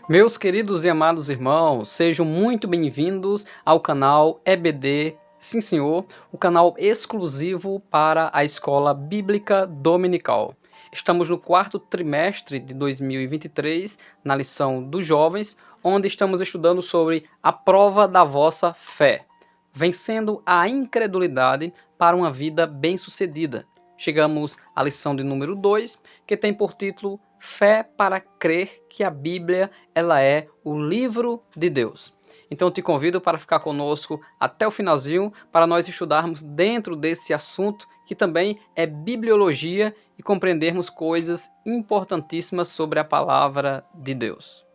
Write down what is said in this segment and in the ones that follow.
Meus queridos e amados irmãos, sejam muito bem-vindos ao canal EBD, sim senhor, o canal exclusivo para a Escola Bíblica Dominical. Estamos no quarto trimestre de 2023, na lição dos jovens, onde estamos estudando sobre a prova da vossa fé, vencendo a incredulidade para uma vida bem-sucedida. Chegamos à lição de número 2, que tem por título Fé para crer que a Bíblia ela é o livro de Deus. Então eu te convido para ficar conosco até o finalzinho para nós estudarmos dentro desse assunto que também é bibliologia e compreendermos coisas importantíssimas sobre a palavra de Deus.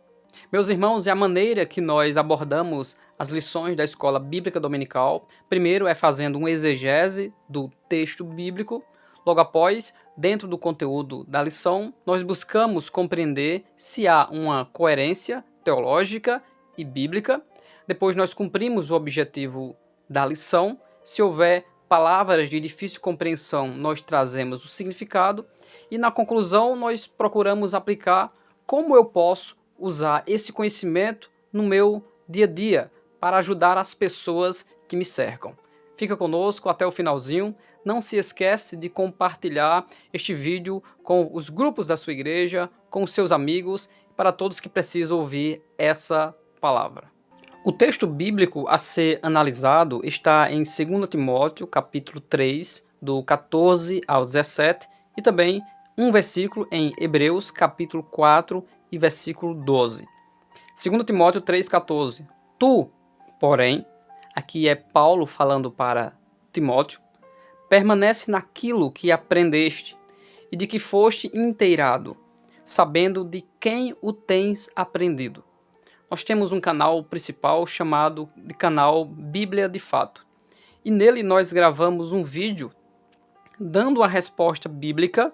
Meus irmãos, e a maneira que nós abordamos as lições da Escola Bíblica Dominical, primeiro é fazendo uma exegese do texto bíblico. Logo após, dentro do conteúdo da lição, nós buscamos compreender se há uma coerência teológica e bíblica. Depois nós cumprimos o objetivo da lição. Se houver palavras de difícil compreensão, nós trazemos o significado. E na conclusão, nós procuramos aplicar como eu posso usar esse conhecimento no meu dia a dia para ajudar as pessoas que me cercam. Fica conosco até o finalzinho. Não se esquece de compartilhar este vídeo com os grupos da sua igreja, com os seus amigos, para todos que precisam ouvir essa palavra. O texto bíblico a ser analisado está em 2 Timóteo, capítulo 3, do 14 ao 17, e também um versículo em Hebreus, capítulo 4 e versículo 12. 2 Timóteo 3,14. Tu, porém, aqui é Paulo falando para Timóteo, permanece naquilo que aprendeste e de que foste inteirado, sabendo de quem o tens aprendido. Nós temos um canal principal chamado de canal Bíblia de Fato. E nele nós gravamos um vídeo dando a resposta bíblica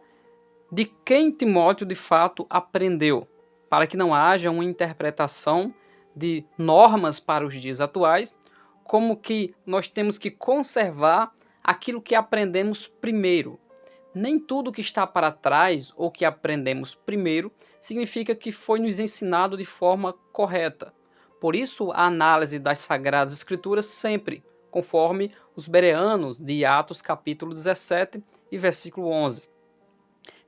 de quem Timóteo de fato aprendeu, para que não haja uma interpretação de normas para os dias atuais, como que nós temos que conservar aquilo que aprendemos primeiro. Nem tudo que está para trás ou que aprendemos primeiro significa que foi nos ensinado de forma correta. Por isso, a análise das Sagradas Escrituras sempre, conforme os bereanos de Atos capítulo 17 e versículo 11.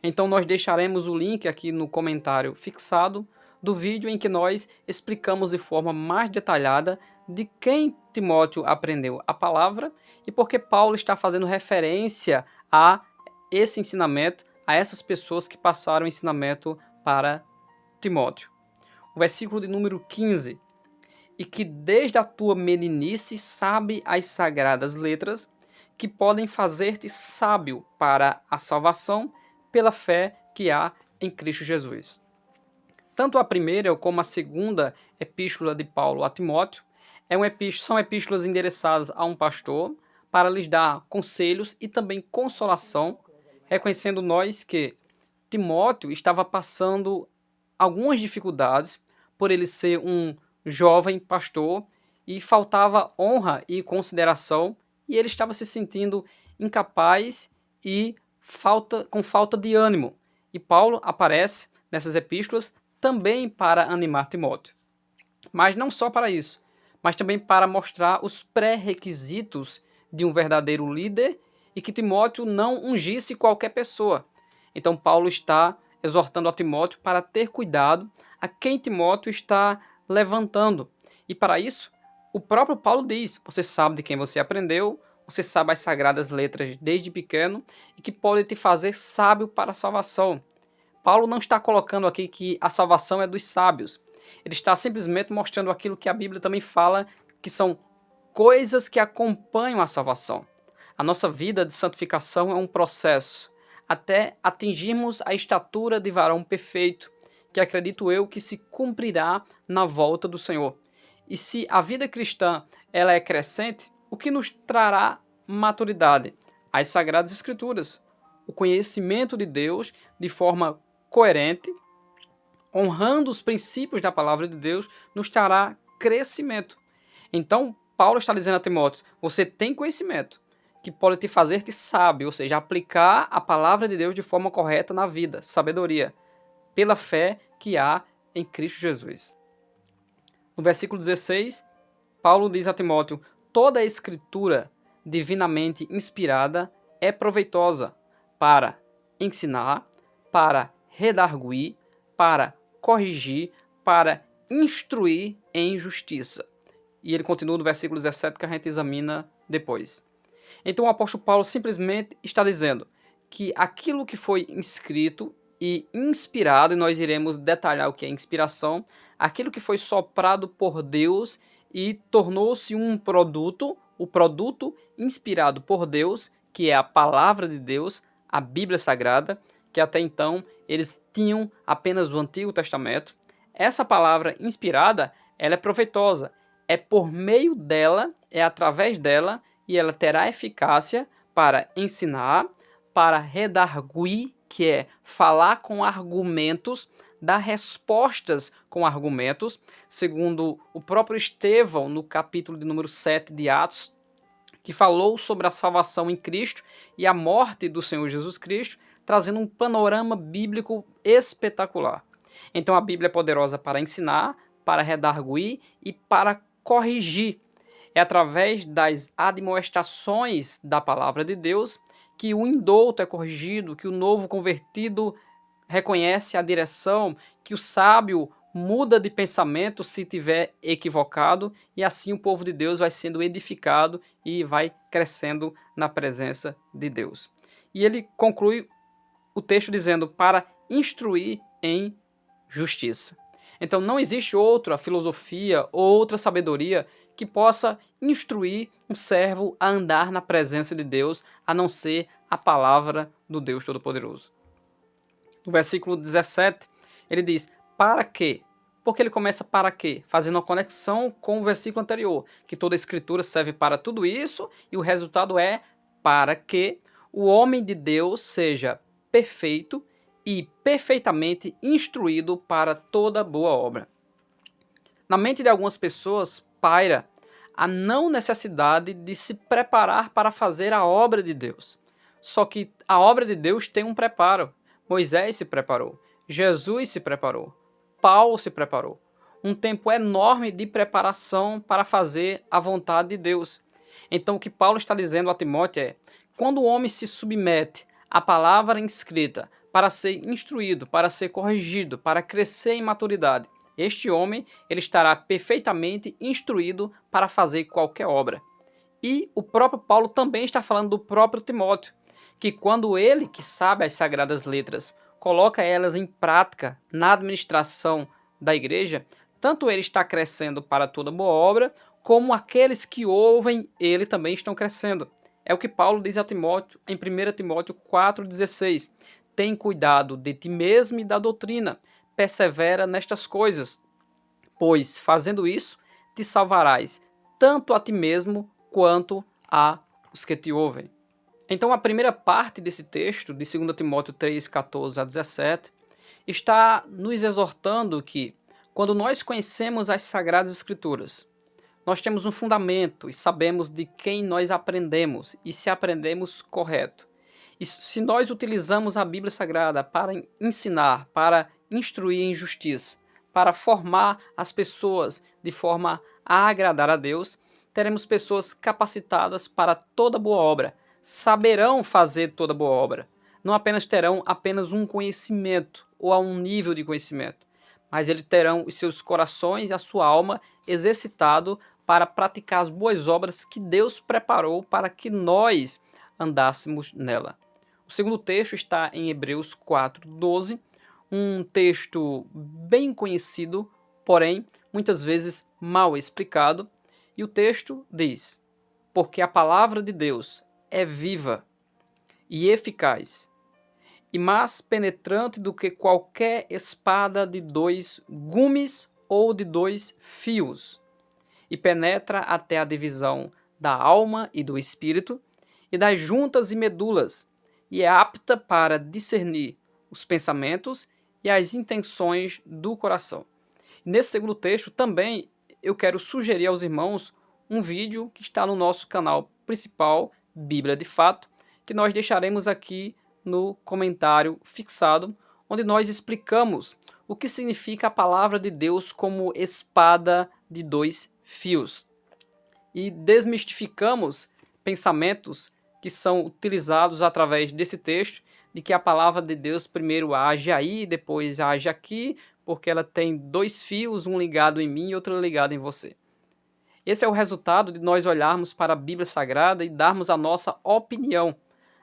Então nós deixaremos o link aqui no comentário fixado do vídeo em que nós explicamos de forma mais detalhada de quem Timóteo aprendeu a palavra e porque Paulo está fazendo referência a esse ensinamento, a essas pessoas que passaram o ensinamento para Timóteo. O versículo de número 15. E que desde a tua meninice sabe as sagradas letras que podem fazer-te sábio para a salvação pela fé que há em Cristo Jesus. Tanto a primeira como a segunda epístola de Paulo a Timóteo são epístolas endereçadas a um pastor para lhes dar conselhos e também consolação, reconhecendo nós que Timóteo estava passando algumas dificuldades por ele ser um jovem pastor e faltava honra e consideração e ele estava se sentindo incapaz e com falta de ânimo. E Paulo aparece nessas epístolas também para animar Timóteo. Mas não só para isso, mas também para mostrar os pré-requisitos de um verdadeiro líder e que Timóteo não ungisse qualquer pessoa. Então Paulo está exortando a Timóteo para ter cuidado a quem Timóteo está levantando. E para isso, o próprio Paulo diz, você sabe de quem você aprendeu, você sabe as sagradas letras desde pequeno e que pode te fazer sábio para a salvação. Paulo não está colocando aqui que a salvação é dos sábios. Ele está simplesmente mostrando aquilo que a Bíblia também fala, que são coisas que acompanham a salvação. A nossa vida de santificação é um processo, até atingirmos a estatura de varão perfeito, que acredito eu que se cumprirá na volta do Senhor. E se a vida cristã ela é crescente, o que nos trará maturidade? As Sagradas Escrituras, o conhecimento de Deus de forma coerente, honrando os princípios da palavra de Deus, nos trará crescimento. Então, Paulo está dizendo a Timóteo, você tem conhecimento que pode te fazer-te sábio, ou seja, aplicar a palavra de Deus de forma correta na vida, sabedoria, pela fé que há em Cristo Jesus. No versículo 16, Paulo diz a Timóteo: toda a escritura divinamente inspirada é proveitosa para ensinar, para redarguir, para corrigir, para instruir em justiça. E ele continua no versículo 17 que a gente examina depois. Então o apóstolo Paulo simplesmente está dizendo que aquilo que foi escrito e inspirado, e nós iremos detalhar o que é inspiração, aquilo que foi soprado por Deus e tornou-se um produto, o produto inspirado por Deus, que é a palavra de Deus, a Bíblia Sagrada, que até então eles tinham apenas o Antigo Testamento. Essa palavra inspirada, ela é proveitosa, é por meio dela, é através dela, e ela terá eficácia para ensinar, para redarguir, que é falar com argumentos, dar respostas com argumentos, segundo o próprio Estevão, no capítulo de número 7 de Atos, que falou sobre a salvação em Cristo e a morte do Senhor Jesus Cristo, trazendo um panorama bíblico espetacular. Então a Bíblia é poderosa para ensinar, para redarguir e para corrigir. É através das admoestações da palavra de Deus que o indouto é corrigido, que o novo convertido reconhece a direção, que o sábio muda de pensamento se tiver equivocado, e assim o povo de Deus vai sendo edificado e vai crescendo na presença de Deus. E ele conclui o texto dizendo: para instruir em justiça. Então não existe outra filosofia ou outra sabedoria que possa instruir um servo a andar na presença de Deus, a não ser a palavra do Deus Todo-Poderoso. No versículo 17, ele diz: para quê? Porque ele começa para quê? Fazendo uma conexão com o versículo anterior, que toda a escritura serve para tudo isso, e o resultado é para que o homem de Deus seja perfeito e perfeitamente instruído para toda boa obra. Na mente de algumas pessoas paira a não necessidade de se preparar para fazer a obra de Deus. Só que a obra de Deus tem um preparo. Moisés se preparou, Jesus se preparou, Paulo se preparou. Um tempo enorme de preparação para fazer a vontade de Deus. Então o que Paulo está dizendo a Timóteo é: quando o homem se submete à palavra inscrita para ser instruído, para ser corrigido, para crescer em maturidade, este homem ele estará perfeitamente instruído para fazer qualquer obra. E o próprio Paulo também está falando do próprio Timóteo, que quando ele, que sabe as sagradas letras, coloca elas em prática na administração da igreja, tanto ele está crescendo para toda boa obra, como aqueles que ouvem ele também estão crescendo. É o que Paulo diz a Timóteo em 1 Timóteo 4,16. Tem cuidado de ti mesmo e da doutrina, persevera nestas coisas, pois fazendo isso te salvarás tanto a ti mesmo quanto a os que te ouvem. Então a primeira parte desse texto, de 2 Timóteo 3, 14 a 17, está nos exortando que, quando nós conhecemos as Sagradas Escrituras, nós temos um fundamento e sabemos de quem nós aprendemos e se aprendemos correto. E se nós utilizamos a Bíblia Sagrada para ensinar, para instruir em justiça, para formar as pessoas de forma a agradar a Deus, teremos pessoas capacitadas para toda boa obra, saberão fazer toda boa obra. Não apenas terão apenas um conhecimento ou a um nível de conhecimento, mas eles terão os seus corações e a sua alma exercitado para praticar as boas obras que Deus preparou para que nós andássemos nela. O segundo texto está em Hebreus 4:12, um texto bem conhecido, porém muitas vezes mal explicado, e o texto diz: porque a palavra de Deus é viva e eficaz, e mais penetrante do que qualquer espada de 2 gumes ou de 2 fios, e penetra até a divisão da alma e do espírito, e das juntas e medulas, e é apta para discernir os pensamentos e as intenções do coração. Nesse segundo texto também eu quero sugerir aos irmãos um vídeo que está no nosso canal principal, Bíblia de Fato, que nós deixaremos aqui no comentário fixado, onde nós explicamos o que significa a palavra de Deus como espada de dois fios. E desmistificamos pensamentos que são utilizados através desse texto, de que a palavra de Deus primeiro age aí, depois age aqui, porque ela tem dois fios, um ligado em mim e outro ligado em você. Esse é o resultado de nós olharmos para a Bíblia Sagrada e darmos a nossa opinião.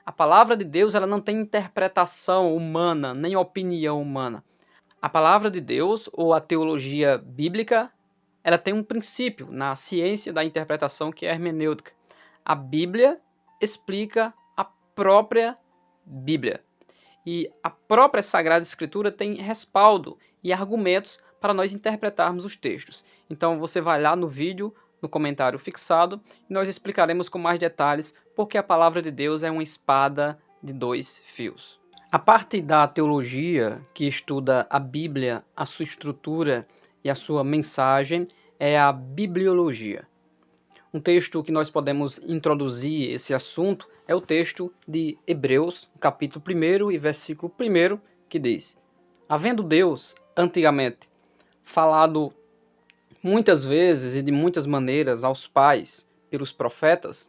A palavra de Deus, ela não tem interpretação humana, nem opinião humana. A palavra de Deus, ou a teologia bíblica, ela tem um princípio na ciência da interpretação, que é a hermenêutica. A Bíblia explica a própria Bíblia. E a própria Sagrada Escritura tem respaldo e argumentos para nós interpretarmos os textos. Então você vai lá no vídeo, no comentário fixado, e nós explicaremos com mais detalhes porque a palavra de Deus é uma espada de dois fios. A parte da teologia que estuda a Bíblia, a sua estrutura e a sua mensagem é a bibliologia. Um texto que nós podemos introduzir esse assunto é o texto de Hebreus, capítulo 1 e versículo 1, que diz: havendo Deus, antigamente, falado muitas vezes e de muitas maneiras aos pais pelos profetas,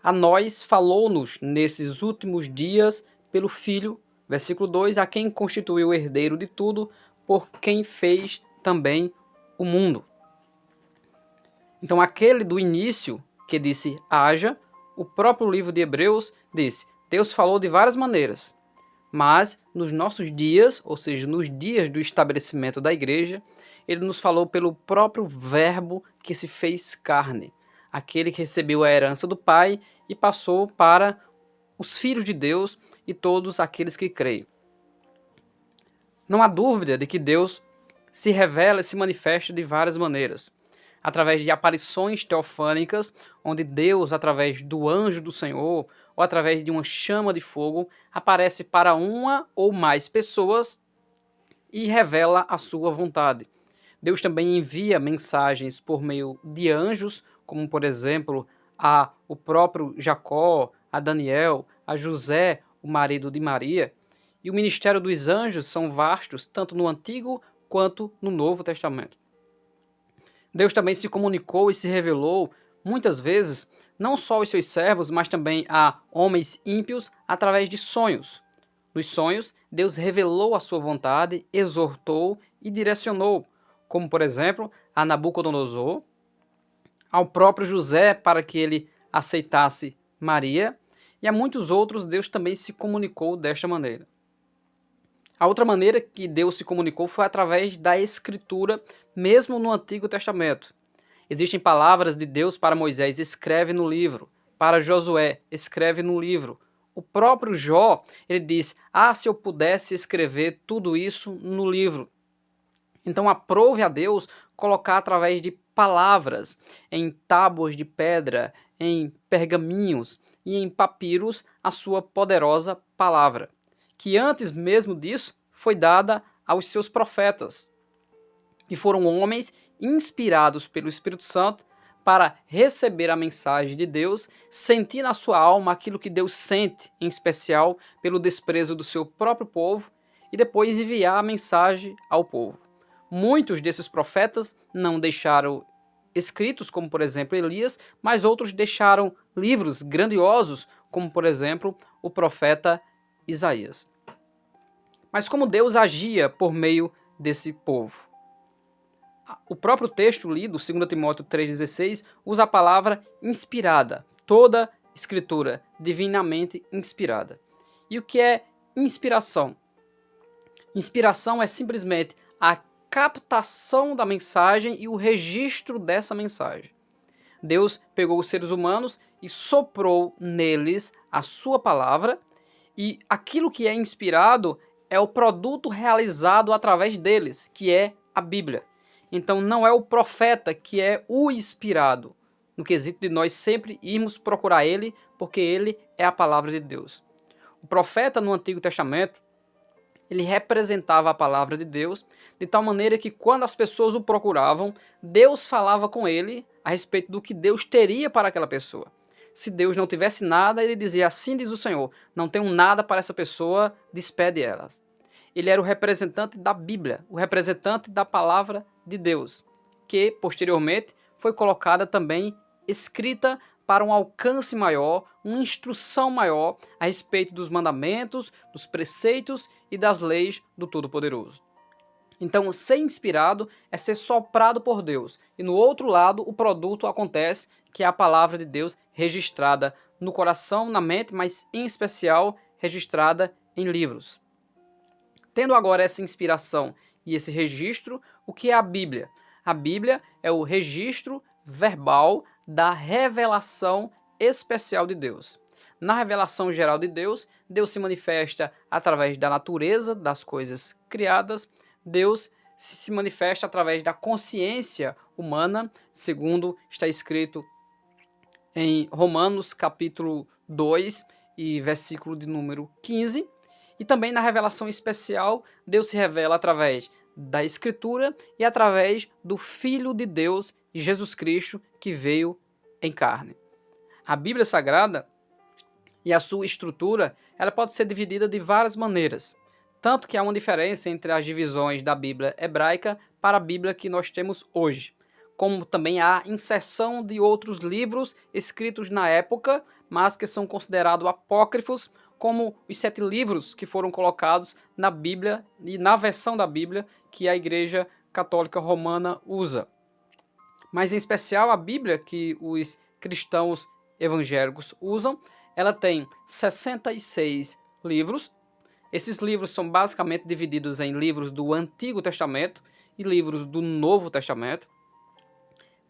a nós falou-nos nesses últimos dias pelo Filho, versículo 2, a quem constituiu o herdeiro de tudo, por quem fez também o mundo. Então aquele do início que disse haja, o próprio livro de Hebreus disse, Deus falou de várias maneiras, mas nos nossos dias, ou seja, nos dias do estabelecimento da igreja, ele nos falou pelo próprio verbo que se fez carne, aquele que recebeu a herança do Pai e passou para os filhos de Deus e todos aqueles que creem. Não há dúvida de que Deus se revela e se manifesta de várias maneiras. Através de aparições teofânicas, onde Deus, através do anjo do Senhor, ou através de uma chama de fogo, aparece para uma ou mais pessoas e revela a sua vontade. Deus também envia mensagens por meio de anjos, como por exemplo, a o próprio Jacó, a Daniel, a José, o marido de Maria. E o ministério dos anjos são vastos, tanto no Antigo quanto no Novo Testamento. Deus também se comunicou e se revelou, muitas vezes, não só aos seus servos, mas também a homens ímpios, através de sonhos. Nos sonhos, Deus revelou a sua vontade, exortou e direcionou, como, por exemplo, a Nabucodonosor, ao próprio José para que ele aceitasse Maria, e a muitos outros Deus também se comunicou desta maneira. A outra maneira que Deus se comunicou foi através da Escritura, mesmo no Antigo Testamento. Existem palavras de Deus para Moisés, escreve no livro. Para Josué, escreve no livro. O próprio Jó, ele diz, se eu pudesse escrever tudo isso no livro. Então aprove a Deus colocar através de palavras, em tábuas de pedra, em pergaminhos e em papiros a sua poderosa palavra, que antes mesmo disso foi dada aos seus profetas, que foram homens inspirados pelo Espírito Santo para receber a mensagem de Deus, sentir na sua alma aquilo que Deus sente, em especial pelo desprezo do seu próprio povo, e depois enviar a mensagem ao povo. Muitos desses profetas não deixaram escritos, como por exemplo Elias, mas outros deixaram livros grandiosos, como por exemplo o profeta Isaías. Mas como Deus agia por meio desse povo? O próprio texto lido, 2 Timóteo 3,16, usa a palavra inspirada, toda escritura divinamente inspirada. E o que é inspiração? Inspiração é simplesmente a captação da mensagem e o registro dessa mensagem. Deus pegou os seres humanos e soprou neles a sua palavra, e aquilo que é inspirado é o produto realizado através deles, que é a Bíblia. Então não é o profeta que é o inspirado, no quesito de nós sempre irmos procurar ele, porque ele é a palavra de Deus. O profeta no Antigo Testamento, ele representava a palavra de Deus, de tal maneira que quando as pessoas o procuravam, Deus falava com ele a respeito do que Deus teria para aquela pessoa. Se Deus não tivesse nada, ele dizia, assim diz o Senhor, não tenho nada para essa pessoa, despede elas. ele era o representante da Bíblia, o representante da palavra de Deus, que posteriormente foi colocada também escrita para um alcance maior, uma instrução maior a respeito dos mandamentos, dos preceitos e das leis do Todo-Poderoso. Então, ser inspirado é ser soprado por Deus. E no outro lado, o produto acontece, que é a palavra de Deus registrada no coração, na mente, mas em especial registrada em livros. Tendo agora essa inspiração e esse registro, o que é a Bíblia? A Bíblia é o registro verbal da revelação especial de Deus. Na revelação geral de Deus, Deus se manifesta através da natureza das coisas criadas, Deus se manifesta através da consciência humana, segundo está escrito em Romanos capítulo 2 e versículo de número 15. E também na revelação especial, Deus se revela através da Escritura e através do Filho de Deus, Jesus Cristo, que veio em carne. A Bíblia Sagrada e a sua estrutura, ela pode ser dividida de várias maneiras. Tanto que há uma diferença entre as divisões da Bíblia hebraica para a Bíblia que nós temos hoje. Como também há inserção de outros livros escritos na época, mas que são considerados apócrifos, como os 7 livros que foram colocados na Bíblia e na versão da Bíblia que a Igreja Católica Romana usa. Mas em especial a Bíblia que os cristãos evangélicos usam, ela tem 66 livros. Esses livros são basicamente divididos em livros do Antigo Testamento e livros do Novo Testamento.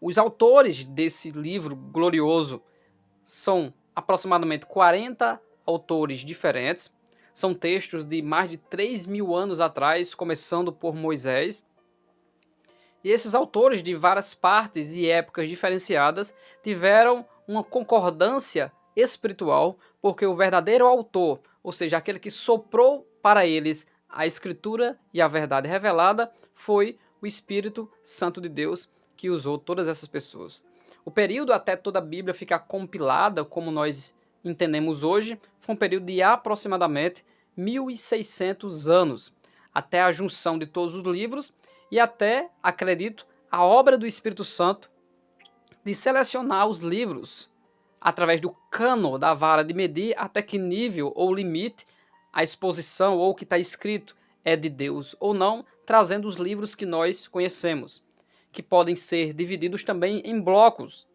Os autores desse livro glorioso são aproximadamente 40 autores diferentes. São textos de mais de 3.000 anos atrás, começando por Moisés. E esses autores de várias partes e épocas diferenciadas tiveram uma concordância espiritual, porque o verdadeiro autor, ou seja, aquele que soprou para eles a Escritura e a verdade revelada, foi o Espírito Santo de Deus que usou todas essas pessoas. O período até toda a Bíblia ficar compilada, como nós entendemos hoje, foi um período de aproximadamente 1.600 anos, até a junção de todos os livros e até, acredito, a obra do Espírito Santo de selecionar os livros através do cano da vara de medir até que nível ou limite a exposição ou o que está escrito é de Deus ou não, trazendo os livros que nós conhecemos, que podem ser divididos também em blocos.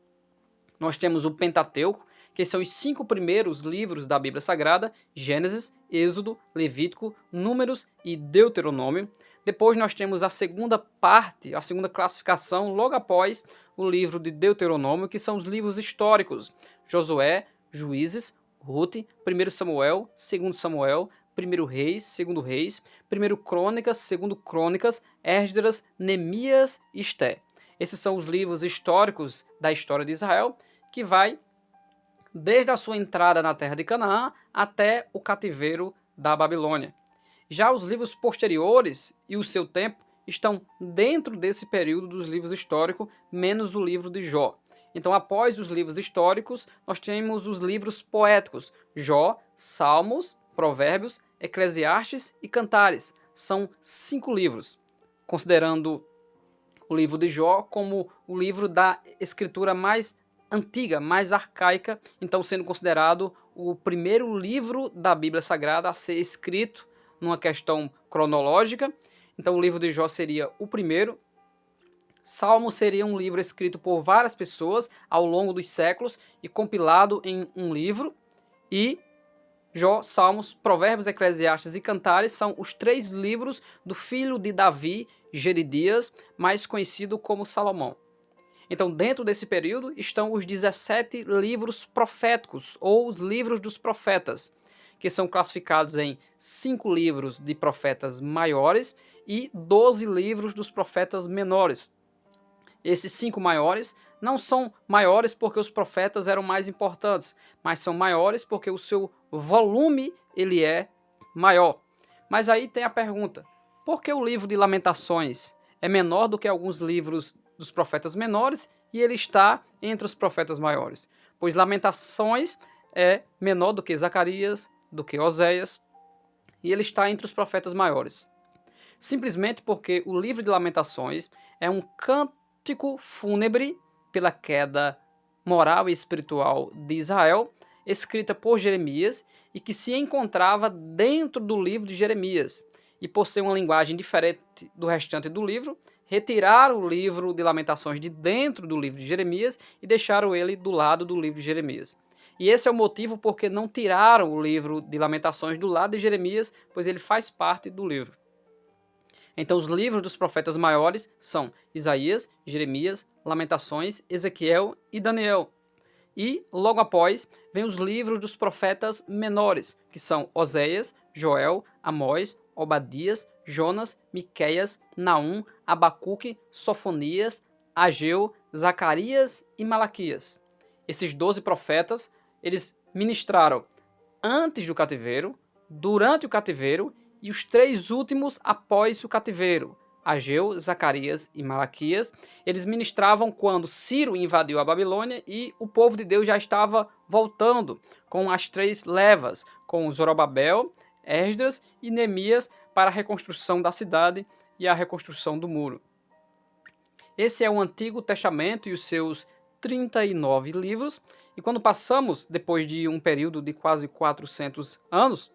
Nós temos o Pentateuco, que são os 5 primeiros livros da Bíblia Sagrada: Gênesis, Êxodo, Levítico, Números e Deuteronômio. Depois nós temos a segunda parte, a segunda classificação, logo após o livro de Deuteronômio, que são os livros históricos: Josué, Juízes, Rute, 1 Samuel, 2 Samuel, 1 Reis, 2 Reis, 1 Crônicas, 2 Crônicas, Esdras, Neemias e Esté. Esses são os livros históricos da história de Israel, que vai desde a sua entrada na terra de Canaã até o cativeiro da Babilônia. Já os livros posteriores e o seu tempo estão dentro desse período dos livros históricos, menos o livro de Jó. Então, após os livros históricos, nós temos os livros poéticos: Jó, Salmos, Provérbios, Eclesiastes e Cantares. São 5 livros, considerando o livro de Jó como o livro da escritura mais antiga, mais arcaica, então sendo considerado o primeiro livro da Bíblia Sagrada a ser escrito numa questão cronológica. Então o livro de Jó seria o primeiro. Salmo seria um livro escrito por várias pessoas ao longo dos séculos e compilado em um livro. E Jó, Salmos, Provérbios, Eclesiastes e Cantares são os 3 livros do filho de Davi, Jedidias, mais conhecido como Salomão. Então, dentro desse período estão os 17 livros proféticos, ou os livros dos profetas, que são classificados em 5 livros de profetas maiores e 12 livros dos profetas menores. Esses 5 maiores não são maiores porque os profetas eram mais importantes, mas são maiores porque o seu volume ele é maior. Mas aí tem a pergunta: por que o livro de Lamentações é menor do que alguns livros dos profetas menores e ele está entre os profetas maiores? Pois Lamentações é menor do que Zacarias, do que Oséias, e ele está entre os profetas maiores. Simplesmente porque o livro de Lamentações é um cântico fúnebre pela queda moral e espiritual de Israel, escrita por Jeremias e que se encontrava dentro do livro de Jeremias. E por ser uma linguagem diferente do restante do livro, retiraram o livro de Lamentações de dentro do livro de Jeremias e deixaram ele do lado do livro de Jeremias. E esse é o motivo porque não tiraram o livro de Lamentações do lado de Jeremias, pois ele faz parte do livro. Então, os livros dos profetas maiores são Isaías, Jeremias, Lamentações, Ezequiel e Daniel. E, logo após, vem os livros dos profetas menores, que são Oséias, Joel, Amós, Obadias, Jonas, Miqueias, Naum, Abacuque, Sofonias, Ageu, Zacarias e Malaquias. Esses 12 profetas, eles ministraram antes do cativeiro, durante o cativeiro e os 3 últimos após o cativeiro. Ageu, Zacarias e Malaquias, eles ministravam quando Ciro invadiu a Babilônia e o povo de Deus já estava voltando com as 3 levas, com Zorobabel, Esdras e Neemias para a reconstrução da cidade e a reconstrução do muro. Esse é o Antigo Testamento e os seus 39 livros, e quando passamos, depois de um período de quase 400 anos,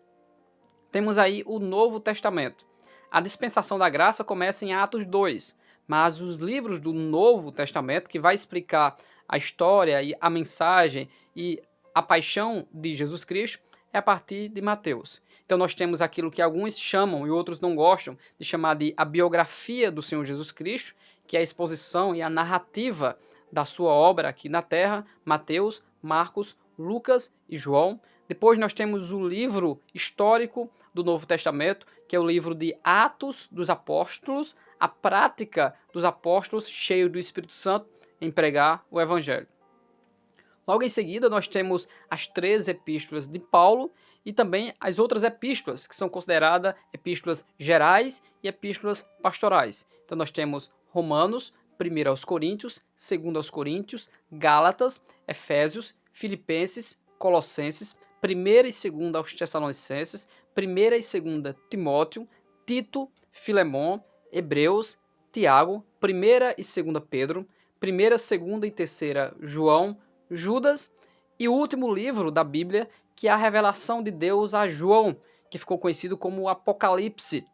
temos aí o Novo Testamento. A dispensação da graça começa em Atos 2, mas os livros do Novo Testamento, que vai explicar a história e a mensagem e a paixão de Jesus Cristo, é a partir de Mateus. Então nós temos aquilo que alguns chamam e outros não gostam de chamar de a biografia do Senhor Jesus Cristo, que é a exposição e a narrativa da sua obra aqui na Terra, Mateus, Marcos, Lucas e João. Depois nós temos o livro histórico do Novo Testamento, que é o livro de Atos dos Apóstolos, a prática dos apóstolos cheios do Espírito Santo em pregar o Evangelho. Logo em seguida, nós temos as 13 epístolas de Paulo e também as outras epístolas, que são consideradas epístolas gerais e epístolas pastorais. Então nós temos Romanos, 1 aos Coríntios, 2 aos Coríntios, Gálatas, Efésios, Filipenses, Colossenses, 1 e 2 aos Tessalonicenses, 1 e 2 Timóteo, Tito, Filemon, Hebreus, Tiago, 1 e 2 Pedro, 1, 2 e 3 João, Judas e o último livro da Bíblia, que é a revelação de Deus a João, que ficou conhecido como Apocalipse,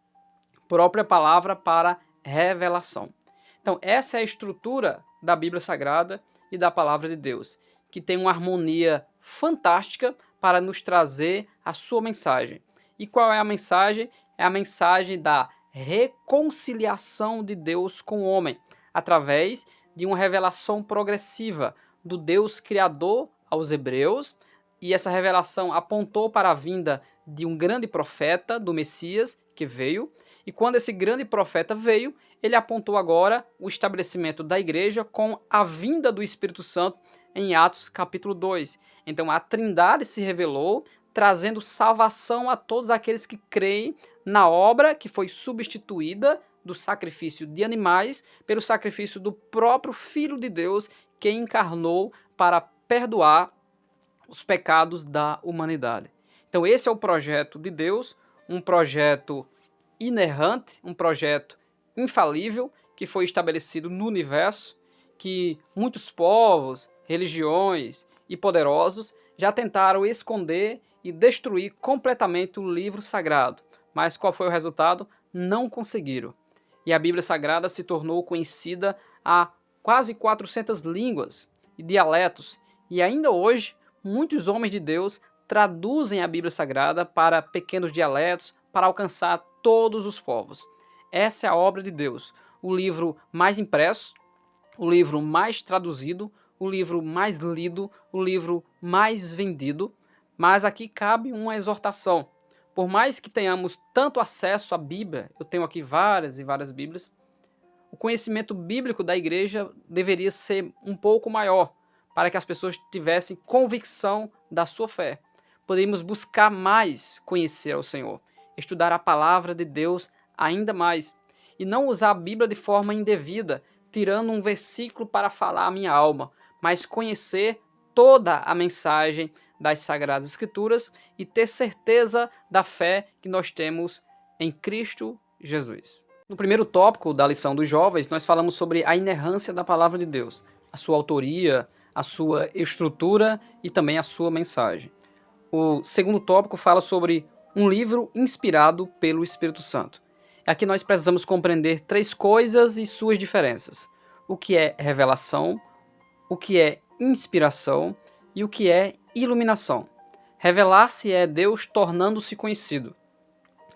própria palavra para revelação. Então, essa é a estrutura da Bíblia Sagrada e da Palavra de Deus, que tem uma harmonia fantástica para nos trazer a sua mensagem. E qual é a mensagem? É a mensagem da reconciliação de Deus com o homem, através de uma revelação progressiva do Deus Criador aos hebreus, e essa revelação apontou para a vinda de um grande profeta, do Messias, que veio, e quando esse grande profeta veio, ele apontou agora o estabelecimento da igreja com a vinda do Espírito Santo em Atos capítulo 2. Então a Trindade se revelou, trazendo salvação a todos aqueles que creem na obra que foi substituída do sacrifício de animais pelo sacrifício do próprio Filho de Deus, que encarnou para perdoar os pecados da humanidade. Então esse é o projeto de Deus, um projeto inerrante, um projeto infalível, que foi estabelecido no universo, que muitos povos, religiões e poderosos já tentaram esconder e destruir completamente o livro sagrado. Mas qual foi o resultado? Não conseguiram. E a Bíblia Sagrada se tornou conhecida a quase 400 línguas e dialetos. E ainda hoje, muitos homens de Deus traduzem a Bíblia Sagrada para pequenos dialetos para alcançar todos os povos. Essa é a obra de Deus. O livro mais impresso, o livro mais traduzido, o livro mais lido, o livro mais vendido. Mas aqui cabe uma exortação. Por mais que tenhamos tanto acesso à Bíblia, eu tenho aqui várias e várias Bíblias, o conhecimento bíblico da igreja deveria ser um pouco maior, para que as pessoas tivessem convicção da sua fé. Podemos buscar mais conhecer ao Senhor, estudar a palavra de Deus ainda mais, e não usar a Bíblia de forma indevida, tirando um versículo para falar a minha alma, mas conhecer toda a mensagem das Sagradas Escrituras e ter certeza da fé que nós temos em Cristo Jesus. No primeiro tópico da lição dos jovens, nós falamos sobre a inerrância da palavra de Deus, a sua autoria, a sua estrutura e também a sua mensagem. O segundo tópico fala sobre um livro inspirado pelo Espírito Santo. Aqui nós precisamos compreender três coisas e suas diferenças: o que é revelação, o que é inspiração e o que é iluminação. Revelar-se é Deus tornando-se conhecido.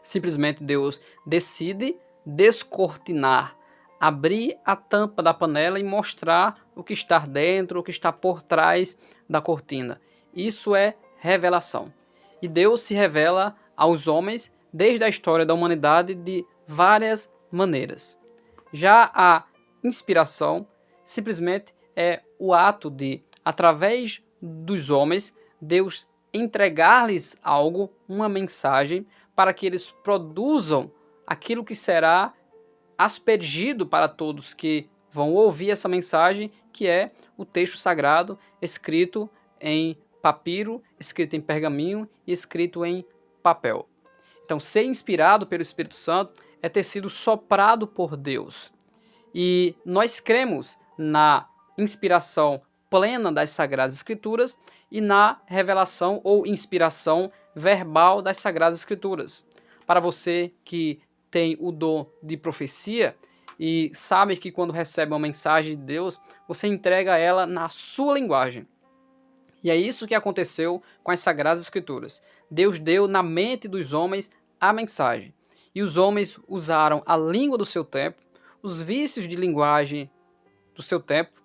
Simplesmente Deus decide descortinar, abrir a tampa da panela e mostrar o que está dentro, o que está por trás da cortina. Isso é revelação. E Deus se revela aos homens desde a história da humanidade de várias maneiras. Já a inspiração simplesmente é o ato de, através dos homens, Deus entregar-lhes algo, uma mensagem, para que eles produzam aquilo que será aspergido para todos que vão ouvir essa mensagem, que é o texto sagrado escrito em papiro, escrito em pergaminho e escrito em papel. Então, ser inspirado pelo Espírito Santo é ter sido soprado por Deus. E nós cremos na inspiração plena das Sagradas Escrituras e na revelação ou inspiração verbal das Sagradas Escrituras. Para você que tem o dom de profecia e sabe que quando recebe uma mensagem de Deus, você entrega ela na sua linguagem. E é isso que aconteceu com as Sagradas Escrituras. Deus deu na mente dos homens a mensagem. E os homens usaram a língua do seu tempo, os vícios de linguagem do seu tempo,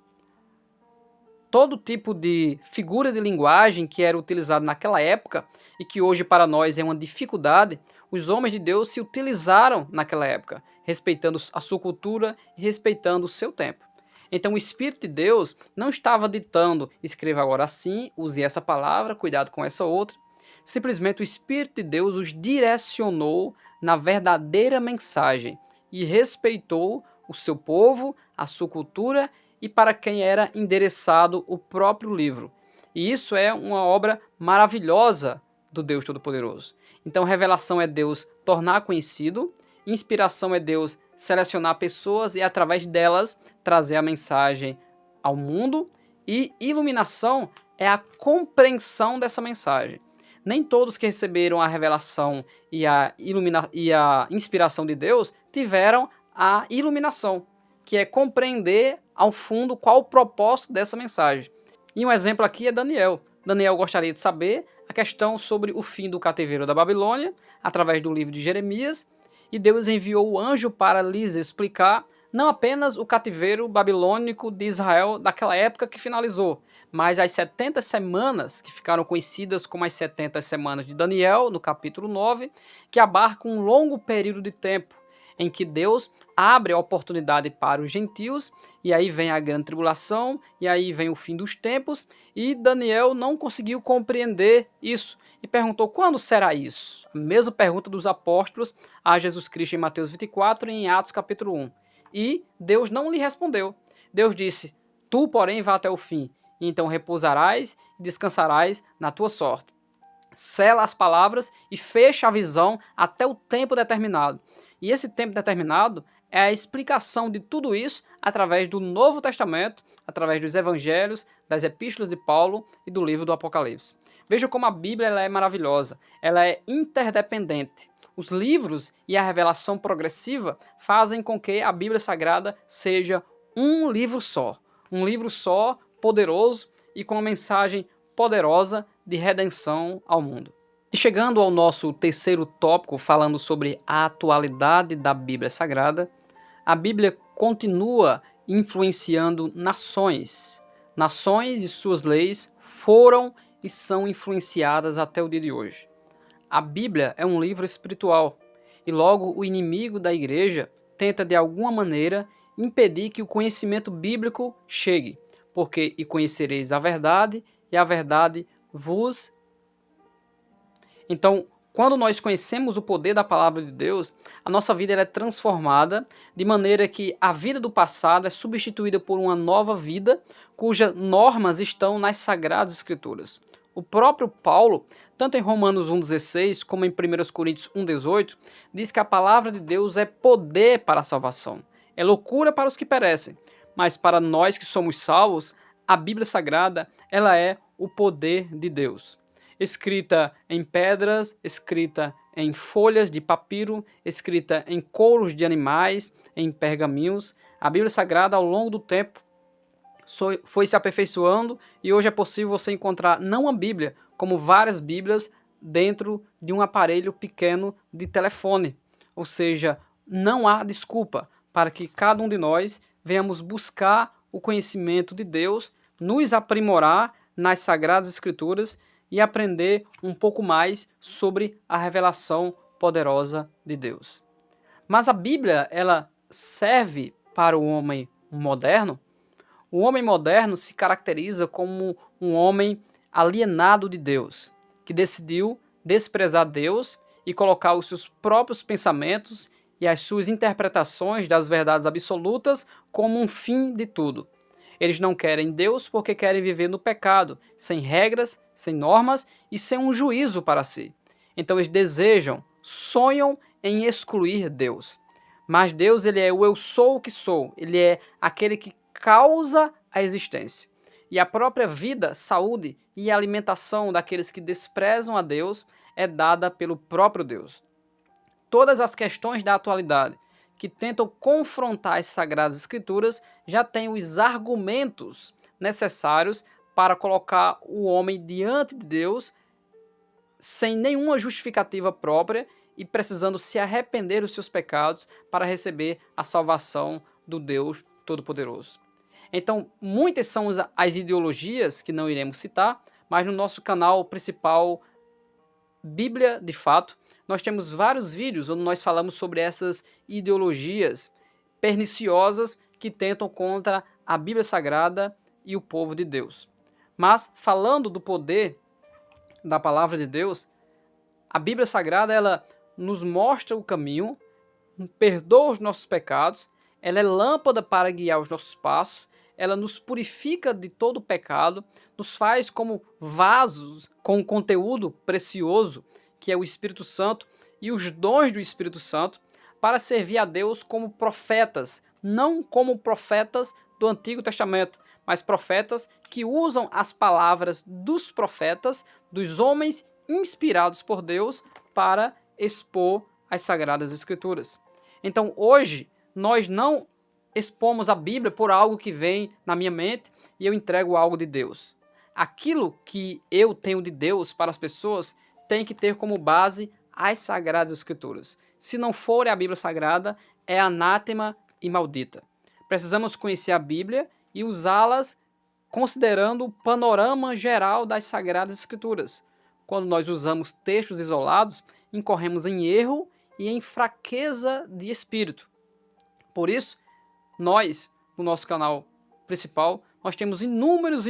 todo tipo de figura de linguagem que era utilizado naquela época e que hoje para nós é uma dificuldade, os homens de Deus se utilizaram naquela época, respeitando a sua cultura e respeitando o seu tempo. Então o Espírito de Deus não estava ditando, escreva agora assim, use essa palavra, cuidado com essa outra. Simplesmente o Espírito de Deus os direcionou na verdadeira mensagem e respeitou o seu povo, a sua cultura e para quem era endereçado o próprio livro. E isso é uma obra maravilhosa do Deus Todo-Poderoso. Então, revelação é Deus tornar conhecido, inspiração é Deus selecionar pessoas e, através delas, trazer a mensagem ao mundo, e iluminação é a compreensão dessa mensagem. Nem todos que receberam a revelação e a inspiração de Deus tiveram a iluminação, que é compreender ao fundo qual o propósito dessa mensagem. E um exemplo aqui é Daniel. Daniel gostaria de saber a questão sobre o fim do cativeiro da Babilônia, através do livro de Jeremias, e Deus enviou o anjo para lhes explicar não apenas o cativeiro babilônico de Israel daquela época que finalizou, mas as 70 semanas que ficaram conhecidas como as 70 semanas de Daniel, no capítulo 9, que abarcam um longo período de tempo, em que Deus abre a oportunidade para os gentios, e aí vem a grande tribulação, e aí vem o fim dos tempos, e Daniel não conseguiu compreender isso, e perguntou: quando será isso? A mesma pergunta dos apóstolos a Jesus Cristo em Mateus 24 e em Atos capítulo 1. E Deus não lhe respondeu. Deus disse: tu, porém, vá até o fim, e então repousarás e descansarás na tua sorte. Sela as palavras e fecha a visão até o tempo determinado. E esse tempo determinado é a explicação de tudo isso através do Novo Testamento, através dos Evangelhos, das Epístolas de Paulo e do livro do Apocalipse. Veja como a Bíblia ela é maravilhosa, ela é interdependente. Os livros e a revelação progressiva fazem com que a Bíblia Sagrada seja um livro só, poderoso e com uma mensagem poderosa de redenção ao mundo. E chegando ao nosso terceiro tópico, falando sobre a atualidade da Bíblia Sagrada, a Bíblia continua influenciando nações. Nações e suas leis foram e são influenciadas até o dia de hoje. A Bíblia é um livro espiritual e logo o inimigo da igreja tenta de alguma maneira impedir que o conhecimento bíblico chegue, porque e conhecereis a verdade e a verdade vos... Então, Quando nós conhecemos o poder da palavra de Deus, a nossa vida ela é transformada de maneira que a vida do passado é substituída por uma nova vida, cujas normas estão nas Sagradas Escrituras. O próprio Paulo, tanto em Romanos 1,16 como em 1 Coríntios 1,18, diz que a palavra de Deus é poder para a salvação. É loucura para os que perecem, mas para nós que somos salvos, a Bíblia Sagrada ela é o poder de Deus. Escrita em pedras, escrita em folhas de papiro, escrita em couros de animais, em pergaminhos, a Bíblia Sagrada ao longo do tempo foi se aperfeiçoando e hoje é possível você encontrar não a Bíblia, como várias Bíblias dentro de um aparelho pequeno de telefone. Ou seja, não há desculpa para que cada um de nós venhamos buscar o conhecimento de Deus, nos aprimorar nas Sagradas Escrituras e aprender um pouco mais sobre a revelação poderosa de Deus. Mas a Bíblia, ela serve para o homem moderno? O homem moderno se caracteriza como um homem alienado de Deus, que decidiu desprezar Deus e colocar os seus próprios pensamentos e as suas interpretações das verdades absolutas como um fim de tudo. Eles não querem Deus porque querem viver no pecado, sem regras, sem normas e sem um juízo para si. Então eles desejam, sonham em excluir Deus. Mas Deus, ele é o eu sou o que sou. Ele é aquele que causa a existência. E a própria vida, saúde e alimentação daqueles que desprezam a Deus é dada pelo próprio Deus. Todas as questões da atualidade que tentam confrontar as Sagradas Escrituras já têm os argumentos necessários para colocar o homem diante de Deus sem nenhuma justificativa própria e precisando se arrepender dos seus pecados para receber a salvação do Deus Todo-Poderoso. Então, muitas são as ideologias que não iremos citar, mas no nosso canal principal, Bíblia de Fato, nós temos vários vídeos onde nós falamos sobre essas ideologias perniciosas que tentam contra a Bíblia Sagrada e o povo de Deus. Mas, falando do poder da palavra de Deus, a Bíblia Sagrada ela nos mostra o caminho, perdoa os nossos pecados, ela é lâmpada para guiar os nossos passos, ela nos purifica de todo o pecado, nos faz como vasos com conteúdo precioso, que é o Espírito Santo e os dons do Espírito Santo, para servir a Deus como profetas, não como profetas do Antigo Testamento, mas profetas que usam as palavras dos profetas, dos homens inspirados por Deus, para expor as Sagradas Escrituras. Então, hoje, nós não expomos a Bíblia por algo que vem na minha mente e eu entrego algo de Deus. Aquilo que eu tenho de Deus para as pessoas tem que ter como base as Sagradas Escrituras. Se não for a Bíblia Sagrada, é anátema e maldita. Precisamos conhecer a Bíblia e usá-las considerando o panorama geral das Sagradas Escrituras. Quando nós usamos textos isolados, incorremos em erro e em fraqueza de espírito. Por isso, nós, no nosso canal principal, nós temos inúmeros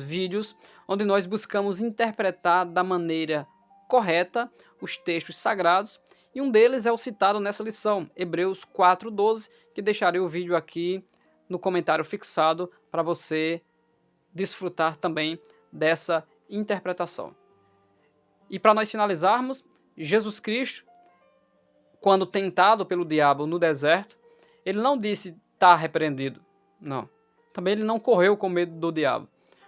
vídeos onde nós buscamos interpretar da maneira correta os textos sagrados, e um deles é o citado nessa lição, Hebreus 4:12, que deixarei o vídeo aqui no comentário fixado para você desfrutar também dessa interpretação. E para nós finalizarmos, Jesus Cristo, quando tentado pelo diabo no deserto, ele não disse, está repreendido. Não. Também ele não correu com medo do diabo,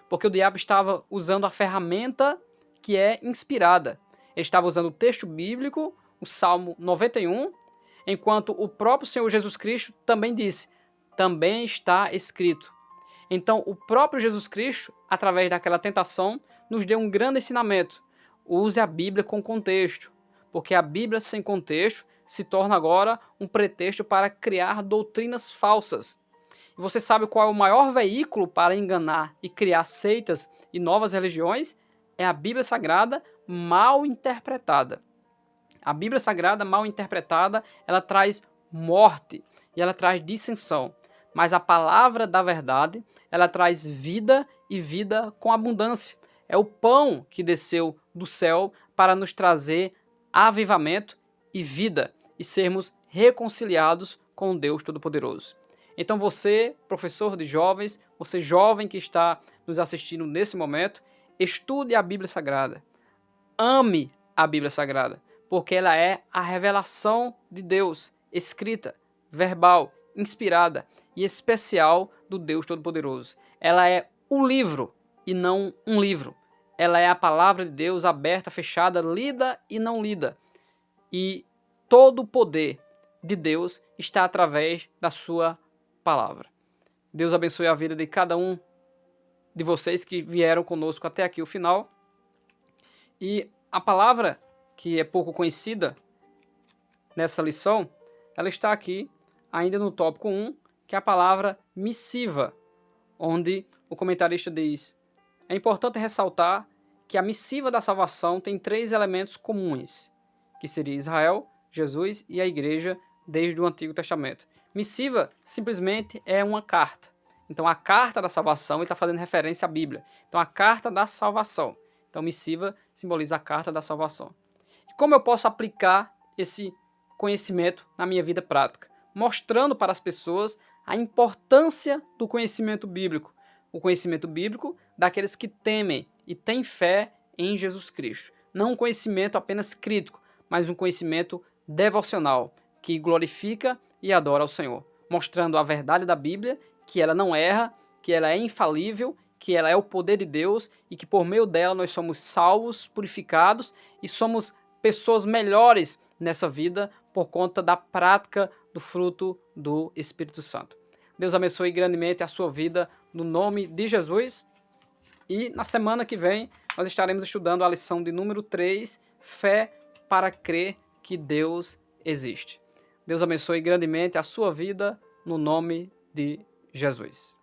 porque o diabo estava usando a ferramenta que é inspirada. Ele estava usando o texto bíblico, o Salmo 91, enquanto o próprio Senhor Jesus Cristo também disse, também está escrito. Então, o próprio Jesus Cristo, através daquela tentação, nos deu um grande ensinamento. Use a Bíblia com contexto, porque a Bíblia sem contexto se torna agora um pretexto para criar doutrinas falsas. E você sabe qual é o maior veículo para enganar e criar seitas e novas religiões? É a Bíblia Sagrada mal interpretada. A Bíblia Sagrada mal interpretada, ela traz morte e ela traz dissensão. Mas a palavra da verdade, ela traz vida e vida com abundância. É o pão que desceu do céu para nos trazer avivamento e vida, e sermos reconciliados com Deus Todo-Poderoso. Então você, professor de jovens, você jovem que está nos assistindo nesse momento, estude a Bíblia Sagrada. Ame a Bíblia Sagrada, porque ela é a revelação de Deus, escrita, verbal, inspirada e especial do Deus Todo-Poderoso. Ela é o livro e não um livro. Ela é a palavra de Deus aberta, fechada, lida e não lida. E todo o poder de Deus está através da sua palavra. Deus abençoe a vida de cada um de vocês que vieram conosco até aqui o final. E a palavra que é pouco conhecida nessa lição, ela está aqui ainda no tópico 1, que é a palavra missiva, onde o comentarista diz: é importante ressaltar que a missiva da salvação tem 3 elementos comuns, que seria Israel, Jesus e a igreja desde o Antigo Testamento. Missiva simplesmente é uma carta. Então a carta da salvação, ele está fazendo referência à Bíblia. Então a carta da salvação. Então missiva simboliza a carta da salvação. E como eu posso aplicar esse conhecimento na minha vida prática? Mostrando para as pessoas a importância do conhecimento bíblico. O conhecimento bíblico daqueles que temem e têm fé em Jesus Cristo. Não um conhecimento apenas crítico, mas um conhecimento devocional, que glorifica e adora ao Senhor. Mostrando a verdade da Bíblia, que ela não erra, que ela é infalível, que ela é o poder de Deus e que por meio dela nós somos salvos, purificados e somos pessoas melhores nessa vida por conta da prática do fruto do Espírito Santo. Deus abençoe grandemente a sua vida no nome de Jesus. E na semana que vem nós estaremos estudando a lição de número 3, Fé para crer que Deus existe. Deus abençoe grandemente a sua vida no nome de Jesus.